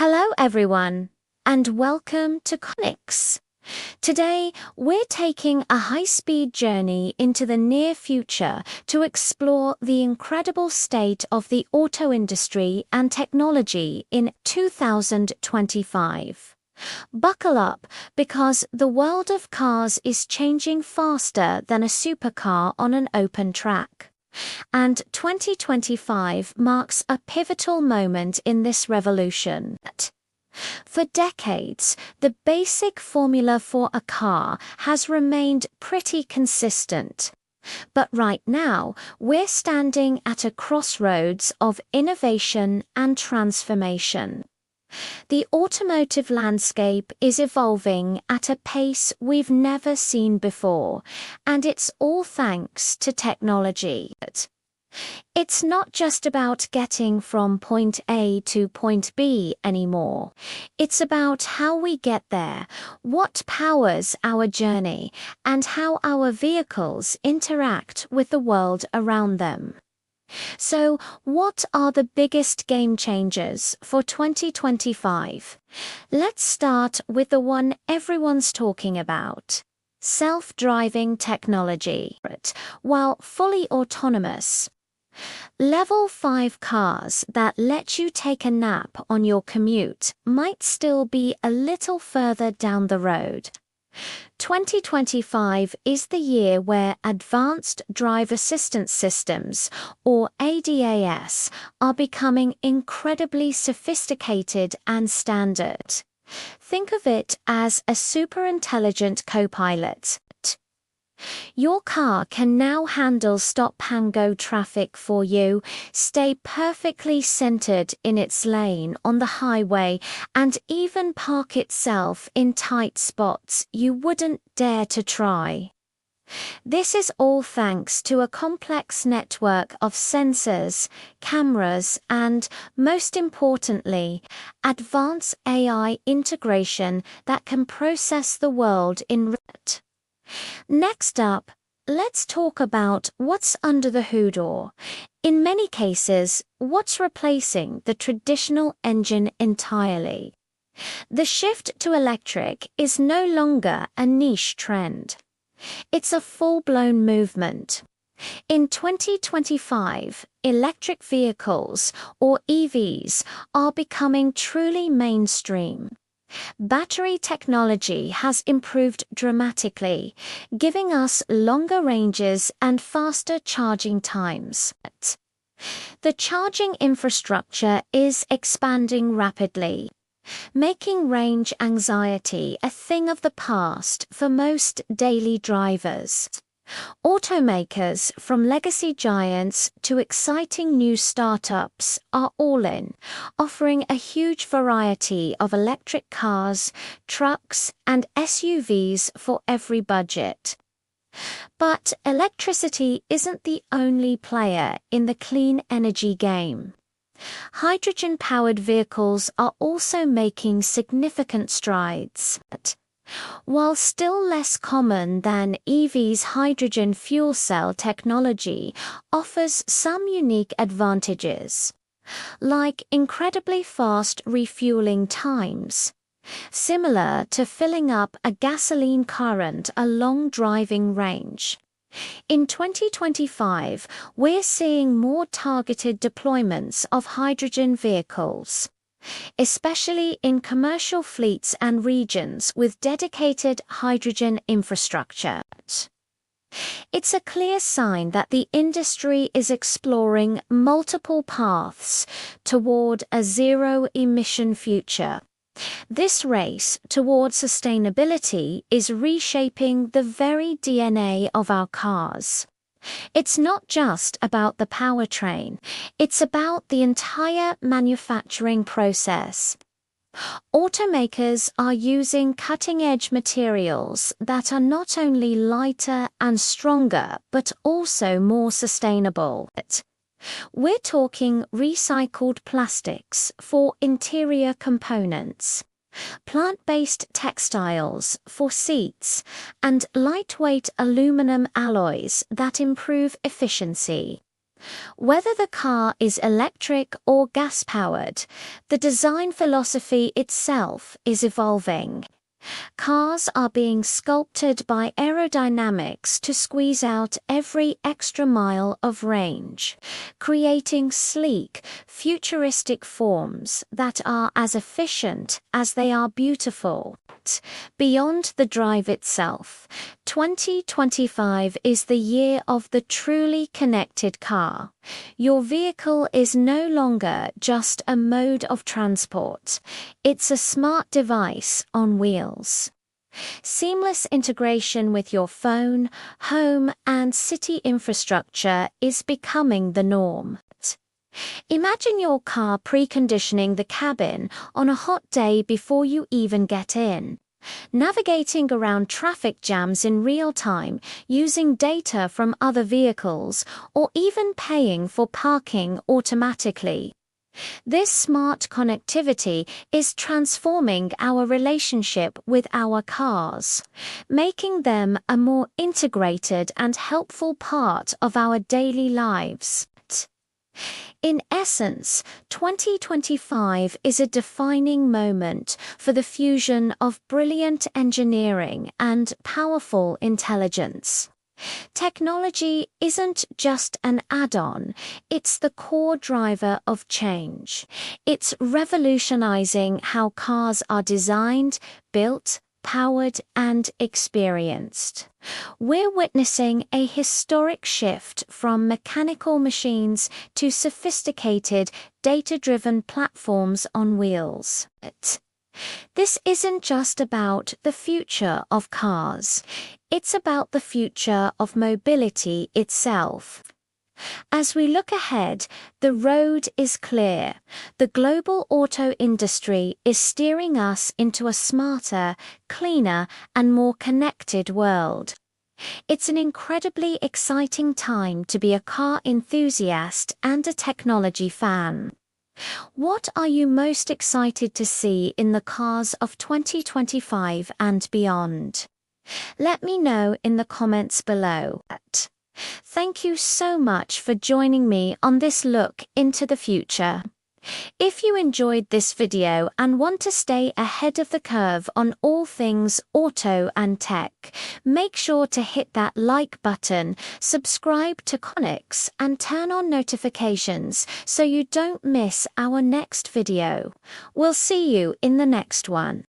Hello everyone, and welcome to Conics. Today, we're taking a high-speed journey into the near future to explore the incredible state of the auto industry and technology in 2025. Buckle up, because the world of cars is changing faster than a supercar on an open track. And 2025 marks a pivotal moment in this revolution. For decades, the basic formula for a car has remained pretty consistent. But right now, we're standing at a crossroads of innovation and transformation. The automotive landscape is evolving at a pace we've never seen before, and it's all thanks to technology. It's not just about getting from point A to point B anymore. It's about how we get there, what powers our journey, and how our vehicles interact with the world around them. So, what are the biggest game changers for 2025? Let's start with the one everyone's talking about: self-driving technology. While fully autonomous, Level 5 cars that let you take a nap on your commute might still be a little further down the road. 2025 is the year where Advanced Drive Assistance Systems, or ADAS, are becoming incredibly sophisticated and standard. Think of it as a super intelligent co-pilot. Your car can now handle stop-and-go traffic for you, stay perfectly centered in its lane on the highway, and even park itself in tight spots you wouldn't dare to try. This is all thanks to a complex network of sensors, cameras, and, most importantly, advanced AI integration that can process the world in real time. Next up, let's talk about what's under the hood, or, in many cases, what's replacing the traditional engine entirely. The shift to electric is no longer a niche trend. It's a full-blown movement. In 2025, electric vehicles, or EVs, are becoming truly mainstream. Battery technology has improved dramatically, giving us longer ranges and faster charging times. The charging infrastructure is expanding rapidly, making range anxiety a thing of the past for most daily drivers. Automakers, from legacy giants to exciting new startups, are all in, offering a huge variety of electric cars, trucks, and SUVs for every budget. But electricity isn't the only player in the clean energy game. Hydrogen-powered vehicles are also making significant strides. While still less common than EVs, hydrogen fuel cell technology offers some unique advantages, like incredibly fast refueling times, similar to filling up a gasoline car and a long driving range. In 2025, we're seeing more targeted deployments of hydrogen vehicles, especially in commercial fleets and regions with dedicated hydrogen infrastructure. It's a clear sign that the industry is exploring multiple paths toward a zero-emission future. This race toward sustainability is reshaping the very DNA of our cars. It's not just about the powertrain, it's about the entire manufacturing process. Automakers are using cutting-edge materials that are not only lighter and stronger but also more sustainable. We're talking recycled plastics for interior components, plant-based textiles for seats, and lightweight aluminum alloys that improve efficiency. Whether the car is electric or gas-powered, the design philosophy itself is evolving. Cars are being sculpted by aerodynamics to squeeze out every extra mile of range, creating sleek, futuristic forms that are as efficient as they are beautiful. Beyond the drive itself, 2025 is the year of the truly connected car. Your vehicle is no longer just a mode of transport. It's a smart device on wheels. Seamless integration with your phone, home, and city infrastructure is becoming the norm. Imagine your car preconditioning the cabin on a hot day before you even get in, navigating around traffic jams in real time using data from other vehicles, or even paying for parking automatically. This smart connectivity is transforming our relationship with our cars, making them a more integrated and helpful part of our daily lives. In essence, 2025 is a defining moment for the fusion of brilliant engineering and powerful intelligence. Technology isn't just an add-on, it's the core driver of change. It's revolutionizing how cars are designed, built, powered, and experienced. We're witnessing a historic shift from mechanical machines to sophisticated, data-driven platforms on wheels. This isn't just about the future of cars, it's about the future of mobility itself. As we look ahead, the road is clear. The global auto industry is steering us into a smarter, cleaner, and more connected world. It's an incredibly exciting time to be a car enthusiast and a technology fan. What are you most excited to see in the cars of 2025 and beyond? Let me know in the comments below. Thank you so much for joining me on this look into the future. If you enjoyed this video and want to stay ahead of the curve on all things auto and tech, make sure to hit that like button, subscribe to Connix, and turn on notifications so you don't miss our next video. We'll see you in the next one.